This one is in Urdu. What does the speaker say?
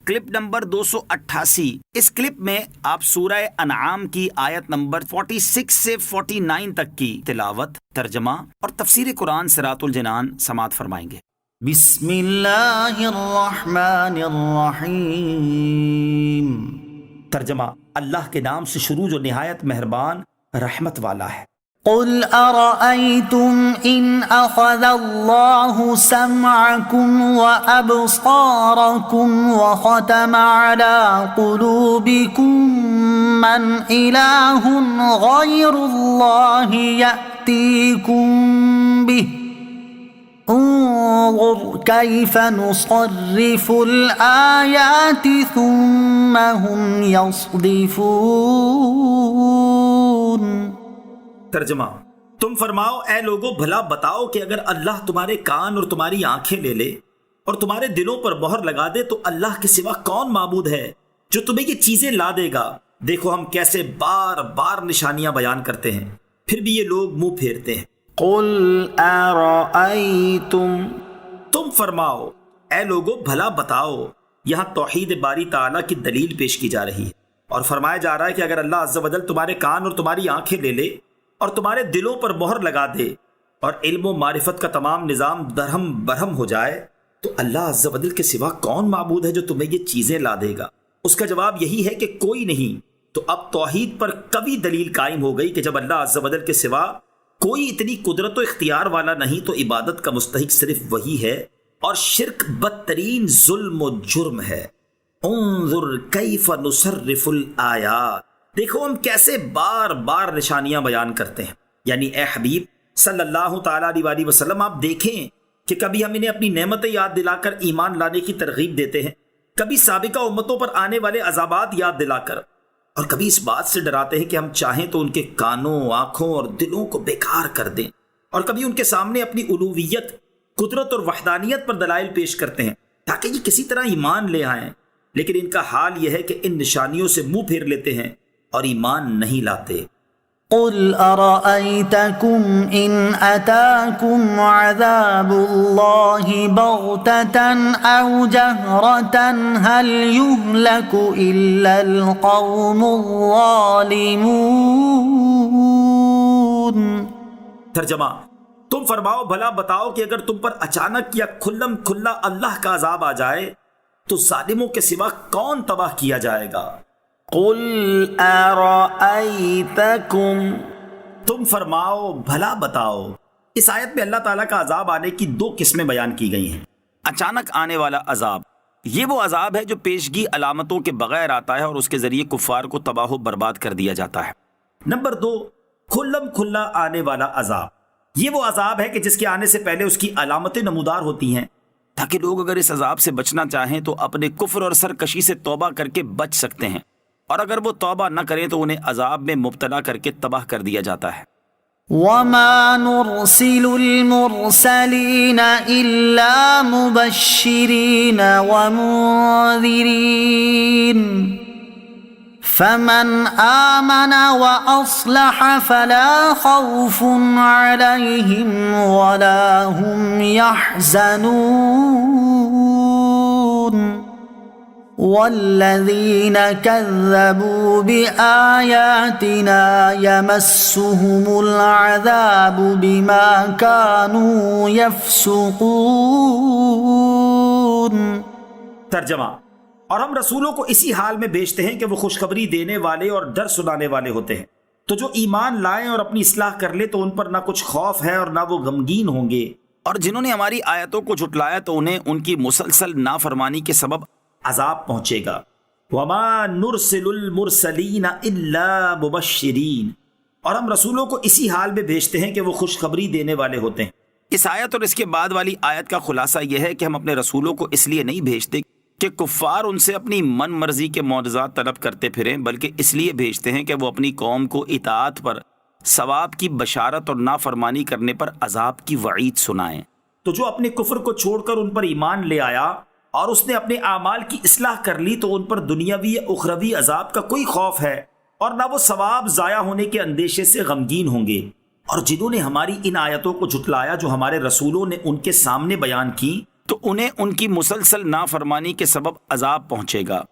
Clip number 288۔ اس کلپ میں آپ سورہ انعام کی آیت نمبر 46 سے 49 تک کی تلاوت، ترجمہ اور تفسیر قرآن صراط الجنان سماعت فرمائیں گے۔ بسم اللہ الرحمن الرحیم۔ ترجمہ: اللہ کے نام سے شروع جو نہایت مہربان رحمت والا ہے۔ قل ارأيتم ان اخذ الله سمعكم وابصاركم وختم على قلوبكم من اله غير الله يأتيكم به انظر كيف نصرف الآيات ثم هم يصدفون۔ ترجمہ: تم فرماؤ اے لوگو بھلا بتاؤ کہ اگر اللہ تمہارے کان اور تمہاری آنکھیں لے لے اور تمہارے دلوں پر مہر لگا دے تو اللہ کے سوا کون معبود ہے جو تمہیں یہ چیزیں لا دے گا؟ دیکھو ہم کیسے بار بار نشانیاں بیان کرتے ہیں، پھر بھی یہ لوگ منہ پھیرتے ہیں۔ قل ارأيتم، تم فرماؤ اے لوگو بھلا بتاؤ۔ یہاں توحید باری تعالیٰ کی دلیل پیش کی جا رہی ہے اور فرمایا جا رہا ہے کہ اگر اللہ عز و جل تمہارے کان اور تمہاری آنکھیں لے لے اور تمہارے دلوں پر مہر لگا دے اور علم و معرفت کا تمام نظام درہم برہم ہو جائے تو اللہ عز و جل کے سوا کون معبود ہے جو تمہیں یہ چیزیں لا دے گا؟ اس کا جواب یہی ہے کہ کوئی نہیں۔ تو اب توحید پر کبھی دلیل قائم ہو گئی کہ جب اللہ عز و جل کے سوا کوئی اتنی قدرت و اختیار والا نہیں تو عبادت کا مستحق صرف وہی ہے، اور شرک بدترین ظلم و جرم ہے۔ انظر کیف نصرف الآیات، دیکھو ہم کیسے بار بار نشانیاں بیان کرتے ہیں۔ یعنی اے حبیب صلی اللہ تعالیٰ علیہ وسلم آپ دیکھیں کہ کبھی ہم انہیں اپنی نعمتیں یاد دلا کر ایمان لانے کی ترغیب دیتے ہیں، کبھی سابقہ امتوں پر آنے والے عذابات یاد دلا کر، اور کبھی اس بات سے ڈراتے ہیں کہ ہم چاہیں تو ان کے کانوں، آنکھوں اور دلوں کو بیکار کر دیں، اور کبھی ان کے سامنے اپنی الوہیت، قدرت اور وحدانیت پر دلائل پیش کرتے ہیں تاکہ یہ کسی طرح ایمان لے آئیں، لیکن ان کا حال یہ ہے کہ ان نشانیوں سے منہ پھیر لیتے ہیں اور ایمان نہیں لاتے۔ قل ارأيتكم ان اتاكم عذاب الله بغتة او جهرة هل يهلك الا القوم الظالمون۔ ترجمہ: تم فرماؤ بھلا بتاؤ کہ اگر تم پر اچانک یا کھلم کھلا اللہ کا عذاب آ جائے تو ظالموں کے سوا کون تباہ کیا جائے گا؟ قل ارأيتكم، تم فرماؤ بھلا بتاؤ۔ اس آیت میں اللہ تعالیٰ کا عذاب آنے کی دو قسمیں بیان کی گئی ہیں۔ اچانک آنے والا عذاب، یہ وہ عذاب ہے جو پیشگی علامتوں کے بغیر آتا ہے اور اس کے ذریعے کفار کو تباہ و برباد کر دیا جاتا ہے۔ نمبر 2، کھلم کھلا آنے والا عذاب، یہ وہ عذاب ہے کہ جس کے آنے سے پہلے اس کی علامتیں نمودار ہوتی ہیں تاکہ لوگ اگر اس عذاب سے بچنا چاہیں تو اپنے کفر اور سرکشی سے توبہ کر کے بچ سکتے ہیں، اور اگر وہ توبہ نہ کریں تو انہیں عذاب میں مبتلا کر کے تباہ کر دیا جاتا ہے۔ وما نرسل المرسلین الا مبشرین ومنذرین فمن آمن واصلح فلا خوف علیہم ولا هم يحزنون والذین کذبوا بآیاتنا یمسهم العذاب بما كانوا یفسقون۔ ترجمہ: اور ہم رسولوں کو اسی حال میں بھیجتے ہیں کہ وہ خوشخبری دینے والے اور ڈر سنانے والے ہوتے ہیں، تو جو ایمان لائیں اور اپنی اصلاح کر لے تو ان پر نہ کچھ خوف ہے اور نہ وہ غمگین ہوں گے، اور جنہوں نے ہماری آیتوں کو جھٹلایا تو انہیں ان کی مسلسل نافرمانی کے سبب عذاب پہنچے گا۔ وما نرسل المرسلین الا مبشرین، اور ہم رسولوں کو اسی حال میں بھیجتے ہیں کہ وہ خوشخبری دینے والے ہوتے ہیں۔ اس آیت اور اس کے بعد والی آیت کا خلاصہ یہ ہے کہ ہم اپنے رسولوں کو اس لیے نہیں بھیجتے کہ کفار ان سے اپنی من مرضی کے معجزات طلب کرتے پھریں، بلکہ اس لیے بھیجتے ہیں کہ وہ اپنی قوم کو اطاعت پر ثواب کی بشارت اور نافرمانی کرنے پر عذاب کی وعید سنائیں۔ تو جو اپنے کفر کو چھوڑ کر ان پر ایمان لے آیا اور اس نے اپنے اعمال کی اصلاح کر لی تو ان پر دنیاوی یا اخروی عذاب کا کوئی خوف ہے اور نہ وہ ثواب ضائع ہونے کے اندیشے سے غمگین ہوں گے۔ اور جنہوں نے ہماری ان آیتوں کو جھٹلایا جو ہمارے رسولوں نے ان کے سامنے بیان کی تو انہیں ان کی مسلسل نافرمانی کے سبب عذاب پہنچے گا۔